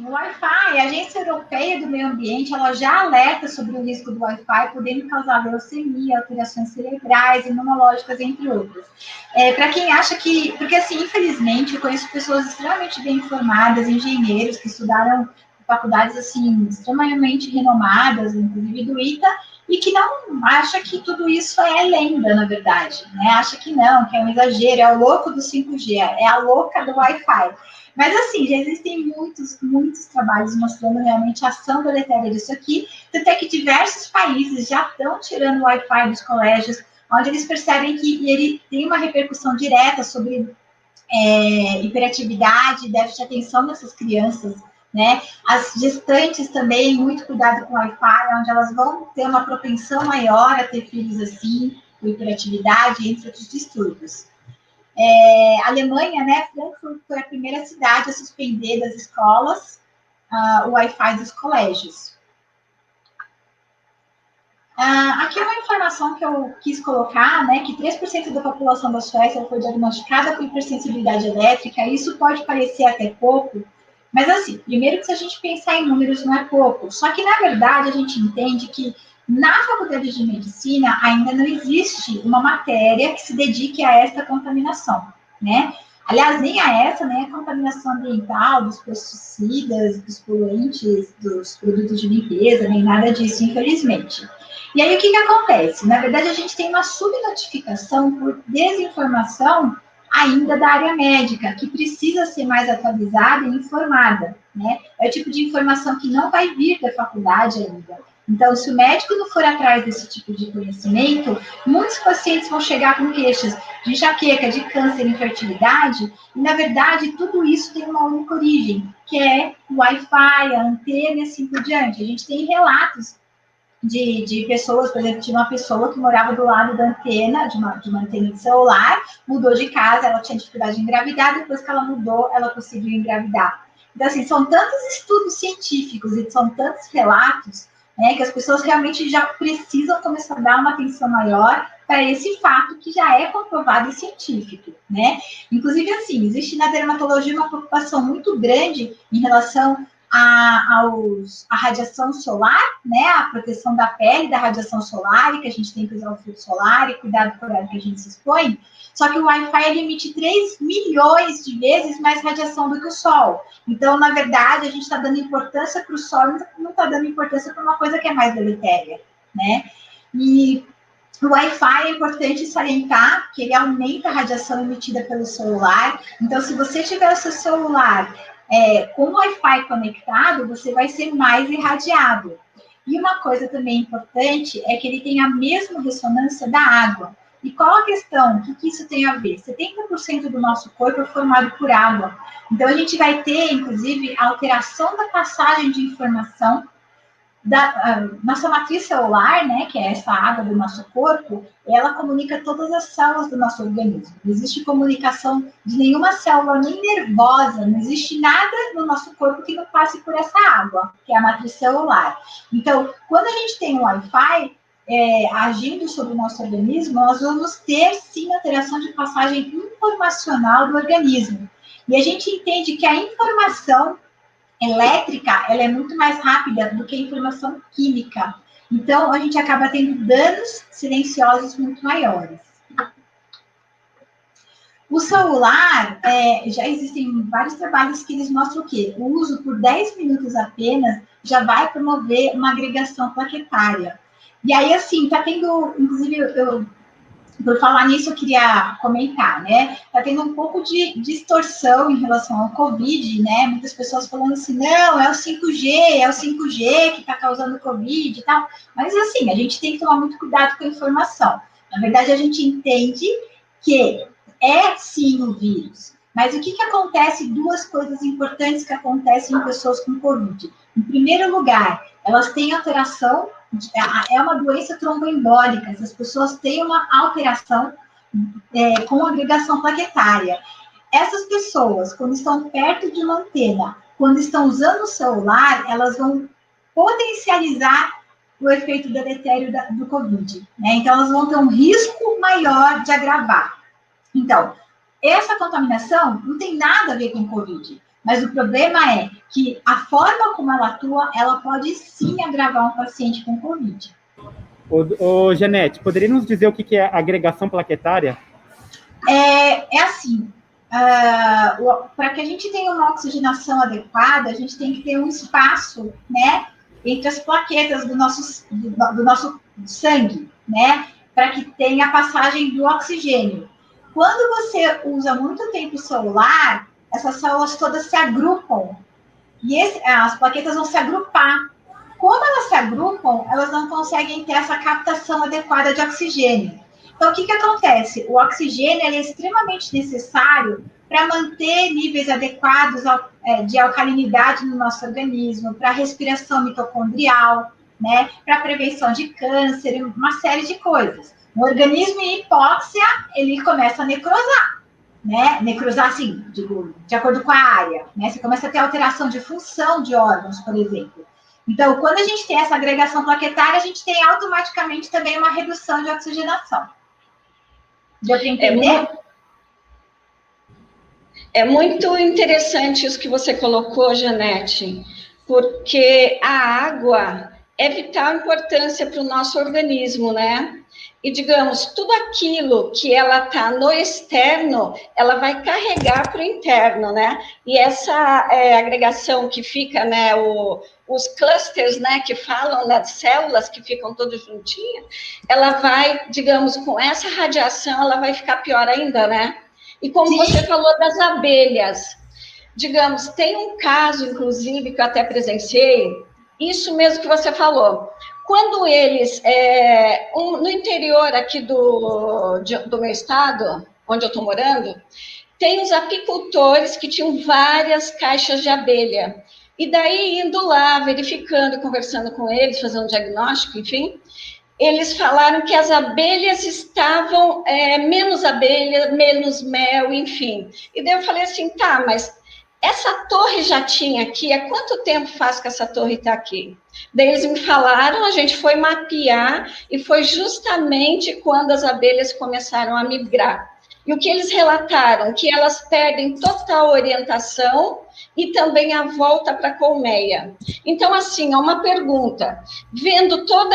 O Wi-Fi, a Agência Europeia do Meio Ambiente, ela já alerta sobre o risco do Wi-Fi, podendo causar leucemia, alterações cerebrais, imunológicas, entre outros. Para quem acha que... Porque, assim, infelizmente, eu conheço pessoas extremamente bem informadas, engenheiros que estudaram em faculdades, assim, extremamente renomadas, inclusive do ITA, e que não acha que tudo isso é lenda, na verdade, né? Acha que não, que é um exagero, é o louco do 5G, é a louca do Wi-Fi. Mas, assim, já existem muitos trabalhos mostrando realmente a ação deletéria disso aqui, até que diversos países já estão tirando o Wi-Fi dos colégios, onde eles percebem que ele tem uma repercussão direta sobre hiperatividade, déficit de atenção dessas crianças, né? As gestantes também, muito cuidado com o Wi-Fi, onde elas vão ter uma propensão maior a ter filhos assim, com hiperatividade, entre outros distúrbios. A Alemanha, né, Frankfurt foi a primeira cidade a suspender das escolas o Wi-Fi dos colégios. Aqui é uma informação que eu quis colocar, né, que 3% da população da Suécia foi diagnosticada com hipersensibilidade elétrica. Isso pode parecer até pouco, mas assim, primeiro que se a gente pensar em números não é pouco, só que na verdade a gente entende que na faculdade de medicina ainda não existe uma matéria que se dedique a esta contaminação, né? Aliás, nem a essa, nem a contaminação ambiental, dos pesticidas, dos poluentes, dos produtos de limpeza, nem nada disso, infelizmente. E aí, o que acontece? Na verdade, a gente tem uma subnotificação por desinformação ainda da área médica, que precisa ser mais atualizada e informada, né? É o tipo de informação que não vai vir da faculdade ainda. Então, se o médico não for atrás desse tipo de conhecimento, muitos pacientes vão chegar com queixas de enxaqueca, de câncer, infertilidade, e, na verdade, tudo isso tem uma única origem, que é o Wi-Fi, a antena e assim por diante. A gente tem relatos de pessoas, por exemplo, tinha uma pessoa que morava do lado da antena, de uma antena de celular, mudou de casa, ela tinha dificuldade de engravidar, depois que ela mudou, ela conseguiu engravidar. Então, assim, são tantos estudos científicos e são tantos relatos, né, que as pessoas realmente já precisam começar a dar uma atenção maior para esse fato que já é comprovado e científico, né? Inclusive, assim, existe na dermatologia uma preocupação muito grande em relação a radiação solar, né, a proteção da pele da radiação solar, e que a gente tem que usar o filtro solar e cuidado com o horário que a gente se expõe, só que o Wi-Fi ele emite 3 milhões de vezes mais radiação do que o Sol. Então, na verdade, a gente está dando importância para o Sol, não está dando importância para uma coisa que é mais deletéria, né? E o Wi-Fi é importante salientar que ele aumenta a radiação emitida pelo celular. Então, se você tiver o seu celular com o Wi-Fi conectado, você vai ser mais irradiado. E uma coisa também importante é que ele tem a mesma ressonância da água. E qual a questão? O que isso tem a ver? 70% do nosso corpo é formado por água. Então, a gente vai ter, inclusive, a alteração da passagem de informação da nossa matriz celular, né, que é essa água do nosso corpo, ela comunica todas as células do nosso organismo. Não existe comunicação de nenhuma célula, nem nervosa, não existe nada no nosso corpo que não passe por essa água, que é a matriz celular. Então, quando a gente tem o Wi-Fi agindo sobre o nosso organismo, nós vamos ter, sim, alteração de passagem informacional do organismo. E a gente entende que a informação elétrica, ela é muito mais rápida do que a informação química. Então, a gente acaba tendo danos silenciosos muito maiores. O celular, já existem vários trabalhos que eles mostram o quê? O uso por 10 minutos apenas já vai promover uma agregação plaquetária. E aí, assim, tá tendo, inclusive, por falar nisso, eu queria comentar, né? Está tendo um pouco de distorção em relação ao Covid, né? Muitas pessoas falando assim, não, é o 5G que está causando Covid e tal. Mas, assim, a gente tem que tomar muito cuidado com a informação. Na verdade, a gente entende que é, sim, o vírus. Mas o que acontece? Duas coisas importantes que acontecem em pessoas com Covid. Em primeiro lugar, elas têm alteração, é uma doença tromboembólica, essas pessoas têm uma alteração com agregação plaquetária. Essas pessoas, quando estão perto de uma antena, quando estão usando o celular, elas vão potencializar o efeito deletério do Covid, né? Então, elas vão ter um risco maior de agravar. Então, essa contaminação não tem nada a ver com Covid. Mas o problema é que a forma como ela atua, ela pode sim agravar um paciente com COVID. Janete, poderia nos dizer o que é agregação plaquetária? É assim, para que a gente tenha uma oxigenação adequada, a gente tem que ter um espaço, né, entre as plaquetas do nosso sangue, né, para que tenha a passagem do oxigênio. Quando você usa muito tempo celular, essas células todas se agrupam e as plaquetas vão se agrupar. Como elas se agrupam, elas não conseguem ter essa captação adequada de oxigênio. Então, o que acontece? O oxigênio é extremamente necessário para manter níveis adequados de alcalinidade no nosso organismo, para a respiração mitocondrial, né, para a prevenção de câncer, uma série de coisas. O organismo em hipóxia, ele começa a necrosar, né? Necrosar, assim, digo, de acordo com a área, né? Você começa a ter alteração de função de órgãos, por exemplo. Então, quando a gente tem essa agregação plaquetária, a gente tem automaticamente também uma redução de oxigenação. Deu para entender? É muito interessante isso que você colocou, Janete, porque a água é vital importância para o nosso organismo, né? E, digamos, tudo aquilo que ela está no externo, ela vai carregar para o interno, né? E essa agregação que fica, né, os clusters, né, que falam das células que ficam todas juntinhas, ela vai, digamos, com essa radiação, ela vai ficar pior ainda, né? E como Sim. Você falou das abelhas, digamos, tem um caso, inclusive, que eu até presenciei, isso mesmo que você falou. Quando eles, no interior aqui do meu estado, onde eu estou morando, tem os apicultores que tinham várias caixas de abelha. E daí, indo lá, verificando, conversando com eles, fazendo um diagnóstico, enfim, eles falaram que as abelhas estavam, menos abelha, menos mel, enfim. E daí eu falei assim, tá, mas essa torre já tinha aqui, há quanto tempo faz que essa torre está aqui? Daí eles me falaram, a gente foi mapear, e foi justamente quando as abelhas começaram a migrar. E o que eles relataram? Que elas perdem total orientação e também a volta para a colmeia. Então, assim, é uma pergunta. Vendo todo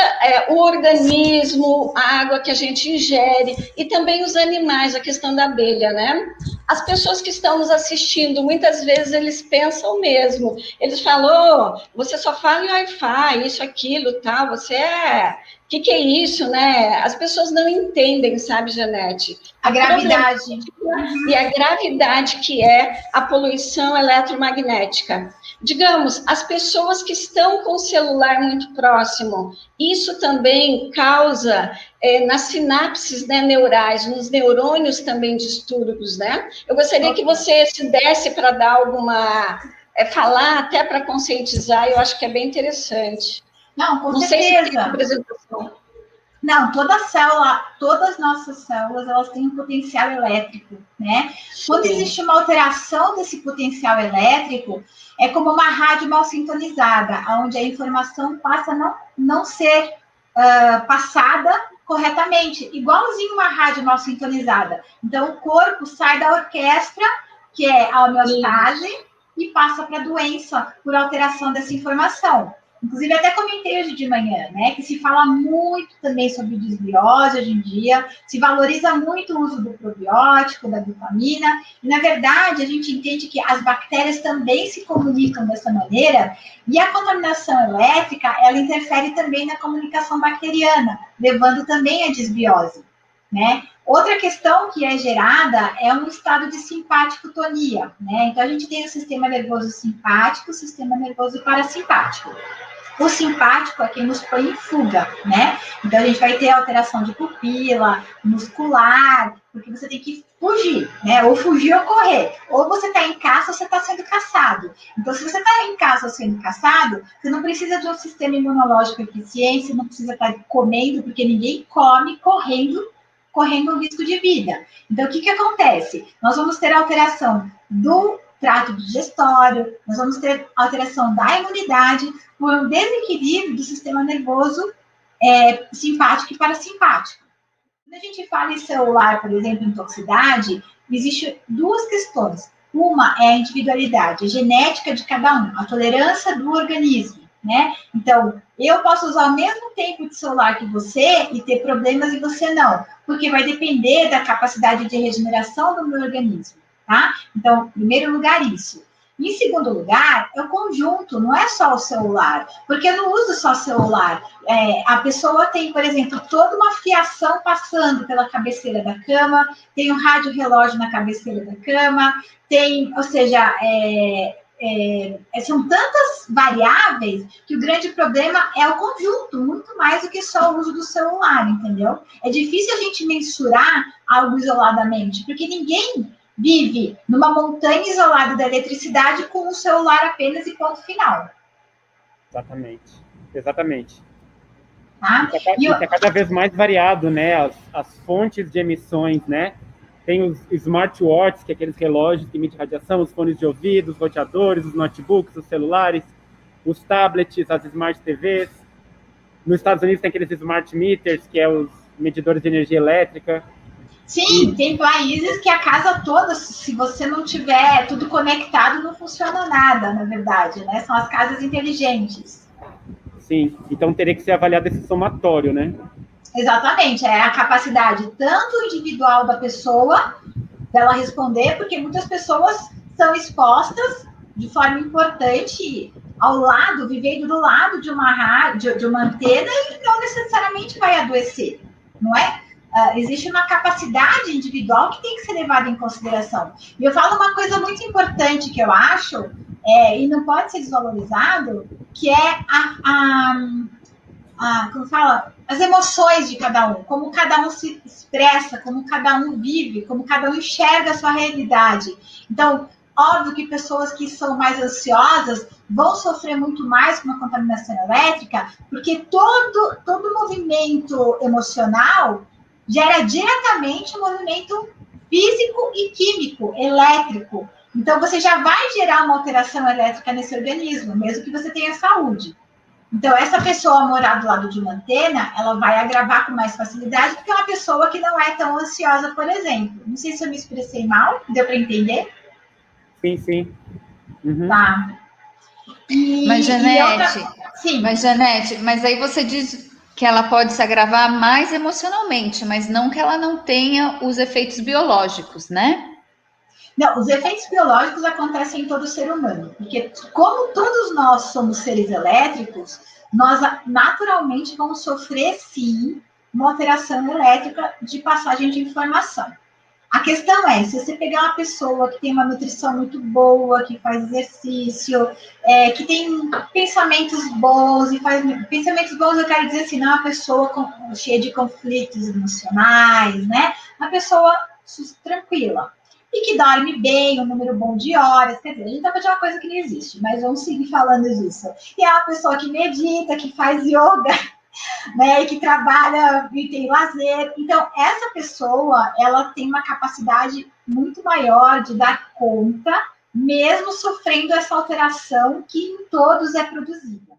o organismo, a água que a gente ingere e também os animais, a questão da abelha, né? As pessoas que estão nos assistindo, muitas vezes eles pensam mesmo. Eles falam, oh, você só fala em Wi-Fi, isso, aquilo, tal, você o que é isso, né? As pessoas não entendem, sabe, Janete? A gravidade. E a gravidade que é a poluição eletromagnética. Digamos, as pessoas que estão com o celular muito próximo, isso também causa nas sinapses, né, neurais, nos neurônios também distúrbios, né? Eu gostaria que você se desse para dar alguma... falar até para conscientizar, eu acho que é bem interessante. Não, com Não certeza. sei se tem apresentação. Não, todas as nossas células, elas têm um potencial elétrico, né? Sim. Quando existe uma alteração desse potencial elétrico, é como uma rádio mal sintonizada, onde a informação passa a não ser passada corretamente, igualzinho uma rádio mal sintonizada. Então, o corpo sai da orquestra, que é a homeostase, e passa para a doença por alteração dessa informação. Inclusive, até comentei hoje de manhã, né, que se fala muito também sobre desbiose hoje em dia, se valoriza muito o uso do probiótico, da vitamina, e, na verdade, a gente entende que as bactérias também se comunicam dessa maneira, e a contaminação elétrica, ela interfere também na comunicação bacteriana, levando também à desbiose, né? Outra questão que é gerada é um estado de simpático-tonia, né? Então, a gente tem o sistema nervoso simpático, o sistema nervoso parasimpático. O simpático é quem nos põe em fuga, né? Então, a gente vai ter alteração de pupila, muscular, porque você tem que fugir, né? Ou fugir ou correr. Ou você está em caça ou você está sendo caçado. Então, se você está em caça ou sendo caçado, você não precisa de um sistema imunológico eficiente, você não precisa estar comendo, porque ninguém come correndo um risco de vida. Então, o que acontece? Nós vamos ter alteração do trato digestório, nós vamos ter alteração da imunidade por um desequilíbrio do sistema nervoso simpático e parasimpático. Quando a gente fala em celular, por exemplo, em toxicidade, existem duas questões. Uma é a individualidade, a genética de cada um, a tolerância do organismo, né? Então, eu posso usar o mesmo tempo de celular que você e ter problemas e você não, porque vai depender da capacidade de regeneração do meu organismo, tá? Então, em primeiro lugar, isso. Em segundo lugar, é o conjunto, não é só o celular, porque eu não uso só celular. A pessoa tem, por exemplo, toda uma fiação passando pela cabeceira da cama, tem um rádio relógio na cabeceira da cama, tem, ou seja, são tantas variáveis que o grande problema é o conjunto, muito mais do que só o uso do celular, entendeu? É difícil a gente mensurar algo isoladamente, porque ninguém vive numa montanha isolada da eletricidade com um celular apenas e ponto final. Exatamente. Tá? Isso é cada vez mais variado, né? As fontes de emissões, né? Tem os smartwatches, que é aqueles relógios que emitem radiação, os fones de ouvido, os roteadores, os notebooks, os celulares, os tablets, as smart TVs. Nos Estados Unidos tem aqueles smart meters, que é os medidores de energia elétrica. Sim, tem países que a casa toda, se você não tiver tudo conectado, não funciona nada, na verdade, né? São as casas inteligentes. Sim, então teria que ser avaliado esse somatório, né? Exatamente, é a capacidade tanto individual da pessoa, dela responder, porque muitas pessoas são expostas de forma importante ao lado, vivendo do lado de uma rádio, de uma antena, e não necessariamente vai adoecer, não é? Existe uma capacidade individual que tem que ser levada em consideração. E eu falo uma coisa muito importante que eu acho, e não pode ser desvalorizado, que é como fala, as emoções de cada um, como cada um se expressa, como cada um vive, como cada um enxerga a sua realidade. Então, óbvio que pessoas que são mais ansiosas vão sofrer muito mais com a contaminação elétrica, porque todo movimento emocional gera diretamente um movimento físico e químico, elétrico. Então, você já vai gerar uma alteração elétrica nesse organismo, mesmo que você tenha saúde. Então, essa pessoa morar do lado de uma antena, ela vai agravar com mais facilidade do que uma pessoa que não é tão ansiosa, por exemplo. Não sei se eu me expressei mal, deu para entender? Sim. Uhum. Tá. Mas, Janete, mas aí você diz que ela pode se agravar mais emocionalmente, mas não que ela não tenha os efeitos biológicos, né? Não, os efeitos biológicos acontecem em todo ser humano, porque como todos nós somos seres elétricos, nós naturalmente vamos sofrer, sim, uma alteração elétrica de passagem de informação. A questão é, se você pegar uma pessoa que tem uma nutrição muito boa, que faz exercício, que tem pensamentos bons, e faz pensamentos bons, eu quero dizer assim, não é uma pessoa cheia de conflitos emocionais, né? Uma pessoa tranquila. E que dorme bem, um número bom de horas, quer dizer, a gente tá falando de uma coisa que não existe, mas vamos seguir falando disso. E é uma pessoa que medita, que faz yoga, né, e que trabalha e tem lazer. Então, essa pessoa, ela tem uma capacidade muito maior de dar conta, mesmo sofrendo essa alteração que em todos é produzida.